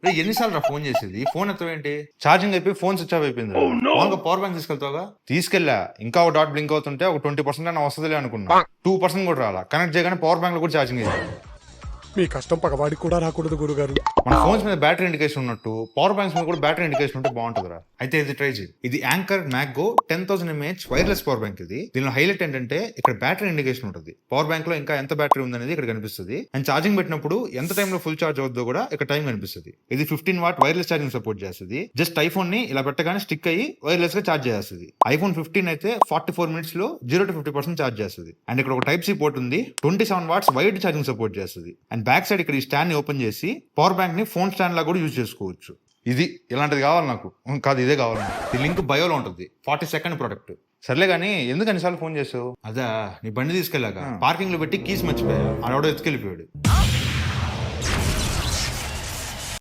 ఎన్నిసార్లు రా ఫోన్ చేసేది? ఫోన్ ఎత్తవేంటి? ఛార్జింగ్ అయిపోయి ఫోన్ స్విచ్ ఆఫ్ అయిపోయింది. మామూలుగా పవర్ బ్యాంక్ తీసుకెళ్తావుగా? తీసుకెళ్ళా. ఇంకా ఒక డాట్ బ్లింక్ అవుతుంటే ఒక 20% అయినా వస్తుందిలే అనుకున్నా. 2% కూడా రాలా. కనెక్ట్ చేయగానే పవర్ బ్యాంక్ లో కూడా ఛార్జింగ్ అయ్యింది. మీ కష్టం పగవాడికి కూడా రాకూడదు గురుగారు. మన ఫోన్స్ మీద బ్యాటరీ ఇండికేషన్ ఉన్నట్టు పవర్ బ్యాంక్స్ మీద కూడా బ్యాటరీ ఇండికేషన్ ఉంటే బాగుంటుందిరా. అయితే ఇది ట్రై చేయి. ఇది Anker MagGo 10,000 mAh wireless power bank. ఇది దీనిలో హైలైట్ ఏంటంటే ఇక్కడ బ్యాటరీ ఇండికేషన్ ఉంటుంది. పవర్ బ్యాంక్ లో ఇంకా ఎంత బ్యాటరీ ఉందనేది ఇక్కడ కనిపిస్తుంది. అండ్ ఛార్జింగ్ పెట్టినప్పుడు ఎంత టైంలో ఫుల్ ఛార్జ్ అవుతుందో కూడా ఇక్కడ టైం కనిపిస్తుంది. ఇది 15 వాట్ వైర్లెస్ ఛార్జింగ్ సపోర్ట్ చేస్తుంది. జస్ట్ ఐఫోన్ ని ఇలా పెట్టగానే స్టిక్ అయ్యి వైర్లెస్ గా ఛార్జ్ చేస్తుంది. iPhone 15 అయితే 44 minutes లో 0 to 50% ఛార్జ్ చేస్తుంది. అండ్ ఇక్కడ ఒక టైప్ సి పోర్ట్ ఉంది. 27 watts వైడ్ ఛార్జింగ్ సపోర్ట్ చేస్తుంది. అండ్ బ్యాక్ సైడ్ ఇక్కడ ఈ స్టాండ్ ని ఓపెన్ చేసి పవర్ బ్యాంక్ ని ఫోన్ స్టాండ్ లా కూడా యూజ్ చేసుకోవచ్చు. ఇది ఇలాంటిది కావాలి నాకు. కాదు, ఇదే కావాలి. ఈ లింక్ బయోలో ఉంటుంది. 40-second product. సర్లే కానీ ఎందుకు అన్నిసార్లు ఫోన్ చేసావు? అదా, నీ బండి తీసుకెళ్ళాక పార్కింగ్ లో పెట్టి కీస్ మర్చిపోయా. ఆడెవడో ఎత్తుకెళ్ళిపోయాడు.